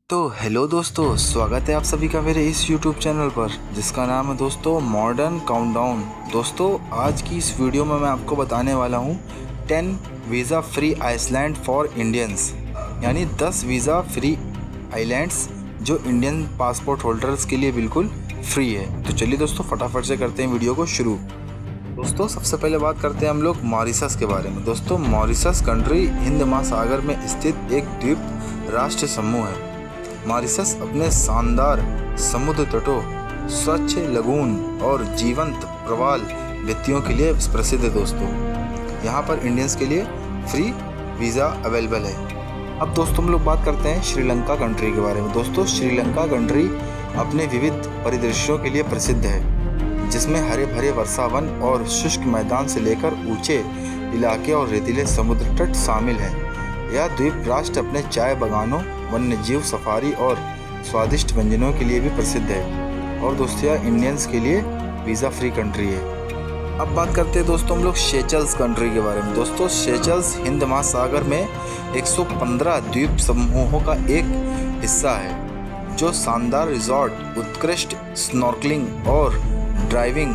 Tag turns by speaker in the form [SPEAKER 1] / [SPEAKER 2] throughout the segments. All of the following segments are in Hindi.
[SPEAKER 1] तो हेलो दोस्तों, स्वागत है आप सभी का मेरे इस YouTube चैनल पर जिसका नाम है दोस्तों मॉडर्न काउंटडाउन। दोस्तों आज की इस वीडियो में मैं आपको बताने वाला हूँ 10 visa free island for Indians, यानी 10 वीज़ा फ्री आइलैंड्स जो इंडियन पासपोर्ट होल्डर्स के लिए बिल्कुल फ्री है। तो चलिए दोस्तों फटाफट से करते हैं वीडियो को शुरू। दोस्तों सबसे पहले बात करते हैं हम लोग मॉरिशस के बारे में। दोस्तों मॉरिशस कंट्री हिंद महासागर में स्थित एक द्वीप राष्ट्र समूह है। मॉरिशस अपने शानदार समुद्र तटों, स्वच्छ लगून और जीवंत प्रवाल भित्तियों के लिए प्रसिद्ध है। दोस्तों यहाँ पर इंडियंस के लिए फ्री वीज़ा अवेलेबल है। अब दोस्तों हम लोग बात करते हैं श्रीलंका कंट्री के बारे में। दोस्तों श्रीलंका कंट्री अपने विविध परिदृश्यों के लिए प्रसिद्ध है, जिसमें हरे भरे वर्षावन और शुष्क मैदान से लेकर ऊंचे इलाके और रेतीले समुद्र तट शामिल हैं। यह द्वीप राष्ट्र अपने चाय बागानों, वन्यजीव सफारी और स्वादिष्ट व्यंजनों के लिए भी प्रसिद्ध है। और दोस्तों यह इंडियंस के लिए वीज़ा फ्री कंट्री है। अब बात करते हैं दोस्तों हम लोग सेशेल्स कंट्री के बारे में। दोस्तों सेशेल्स हिंद महासागर में 115 द्वीप समूहों का एक हिस्सा है, जो शानदार रिजॉर्ट, उत्कृष्ट स्नॉर्कलिंग और ड्राइविंग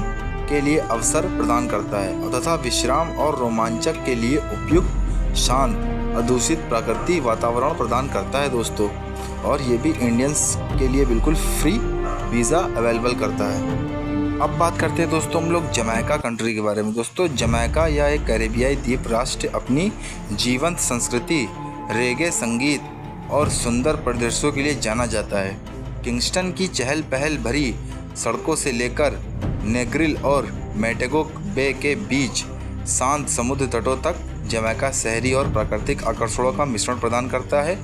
[SPEAKER 1] के लिए अवसर प्रदान करता है तथा विश्राम और रोमांचक के लिए उपयुक्त, शांत, अदूषित प्राकृतिक वातावरण प्रदान करता है दोस्तों। और ये भी इंडियंस के लिए बिल्कुल फ्री वीज़ा अवेलेबल करता है। अब बात करते हैं दोस्तों हम लोग जमैका कंट्री के बारे में। दोस्तों जमैका या एक कैरेबियाई द्वीप राष्ट्र अपनी जीवंत संस्कृति, रेगे संगीत और सुंदर परिदृश्यों के लिए जाना जाता है। किंगस्टन की चहल पहल भरी सड़कों से लेकर नेग्रिल और मैटेगो बे के बीच शांत समुद्र तटों तक जमैका शहरी और प्राकृतिक आकर्षणों का मिश्रण प्रदान करता है।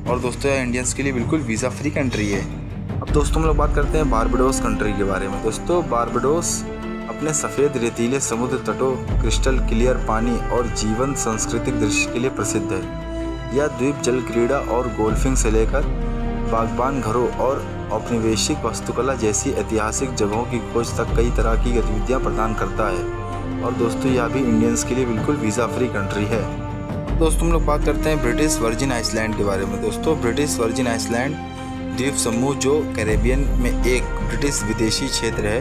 [SPEAKER 1] और दोस्तों यह इंडियंस के लिए बिल्कुल वीज़ा फ्री कंट्री है। अब दोस्तों हम लोग बात करते हैं बारबाडोस कंट्री के बारे में। दोस्तों बारबाडोस अपने सफ़ेद रेतीले समुद्र तटों, क्रिस्टल क्लियर पानी और जीवंत सांस्कृतिक दृश्य के लिए प्रसिद्ध है। यह द्वीप जल क्रीड़ा और गोल्फिंग से लेकर बागबान घरों और औपनिवेशिक वास्तुकला जैसी ऐतिहासिक जगहों की खोज तक कई तरह की गतिविधियाँ प्रदान करता है। और दोस्तों यह भी इंडियंस के लिए बिल्कुल वीज़ा फ्री कंट्री है। दोस्तों हम लोग बात करते हैं ब्रिटिश वर्जिन आइसलैंड के बारे में। दोस्तों ब्रिटिश वर्जिन आइसलैंड द्वीप समूह जो कैरेबियन में एक ब्रिटिश विदेशी क्षेत्र है,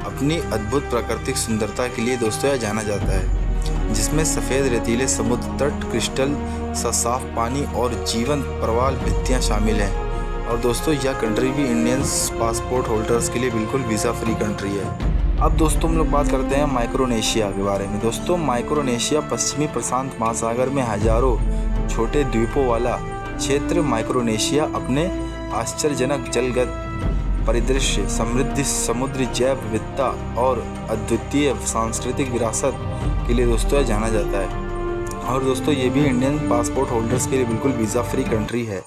[SPEAKER 1] अपनी अद्भुत प्राकृतिक सुंदरता के लिए दोस्तों यह जाना जाता है, जिसमें सफ़ेद रेतीले समुद्र तट, क्रिस्टल सा साफ पानी और जीवंत प्रवाल भित्तियाँ शामिल हैं। और दोस्तों यह कंट्री भी इंडियंस पासपोर्ट होल्डर्स के लिए बिल्कुल वीज़ा फ्री कंट्री है। अब दोस्तों हम लोग बात करते हैं माइक्रोनेशिया के बारे में। दोस्तों माइक्रोनेशिया पश्चिमी प्रशांत महासागर में हजारों छोटे द्वीपों वाला क्षेत्र। माइक्रोनेशिया अपने आश्चर्यजनक जलगत परिदृश्य, समृद्ध समुद्री जैव विविधता और अद्वितीय सांस्कृतिक विरासत के लिए दोस्तों जाना जाता है। और दोस्तों ये भी इंडियन पासपोर्ट होल्डर्स के लिए बिल्कुल वीज़ा फ्री कंट्री है।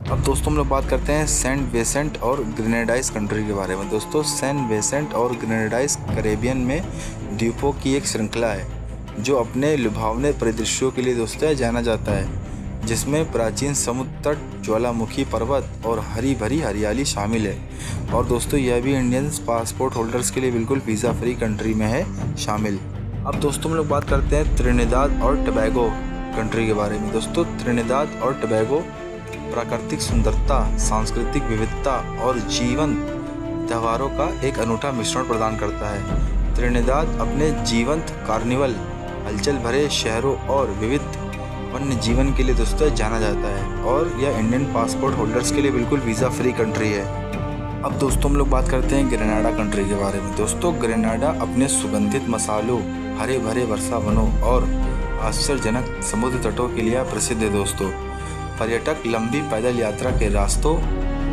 [SPEAKER 1] अब दोस्तों हम लोग बात करते हैं सेंट विंसेंट और ग्रेनेडाइस कंट्री के बारे में। दोस्तों सेंट विंसेंट और ग्रेनेडाइस कैरेबियन में द्वीपों की एक श्रृंखला है, जो अपने लुभावने परिदृश्यों के लिए दोस्तों जाना जाता है, जिसमें प्राचीन समुद्र तट, ज्वालामुखी पर्वत और हरी भरी हरियाली शामिल है। और दोस्तों यह भी इंडियन पासपोर्ट होल्डर्स के लिए बिल्कुल वीज़ा फ्री कंट्री में है शामिल। अब दोस्तों हम लोग बात करते हैं त्रिनिदाद और टोबैगो कंट्री के बारे में। दोस्तों त्रिनिदाद और टोबैगो प्राकृतिक सुंदरता, सांस्कृतिक विविधता और जीवंत त्योहारों का एक अनूठा मिश्रण प्रदान करता है। त्रिनिदाद अपने जीवंत कार्निवल, हलचल भरे शहरों और विविध वन्य जीवन के लिए दोस्तों जाना जाता है। और यह इंडियन पासपोर्ट होल्डर्स के लिए बिल्कुल वीज़ा फ्री कंट्री है। अब दोस्तों हम लोग बात करते हैं ग्रेनाडा कंट्री के बारे में। दोस्तों ग्रेनाडा अपने सुगंधित मसालों, हरे भरे वर्षावनों और आश्चर्यजनक समुद्र तटों के लिए प्रसिद्ध है। दोस्तों पर्यटक लंबी पैदल यात्रा के रास्तों,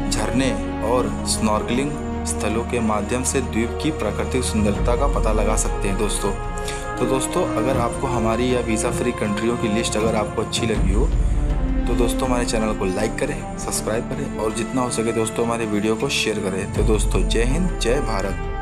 [SPEAKER 1] झरने और स्नॉर्कलिंग स्थलों के माध्यम से द्वीप की प्राकृतिक सुंदरता का पता लगा सकते हैं दोस्तों। तो दोस्तों अगर आपको हमारी यह वीज़ा फ्री कंट्रियों की लिस्ट अगर आपको अच्छी लगी हो तो दोस्तों हमारे चैनल को लाइक करें, सब्सक्राइब करें और जितना हो सके दोस्तों हमारे वीडियो को शेयर करें। तो दोस्तों जय हिंद, जय भारत।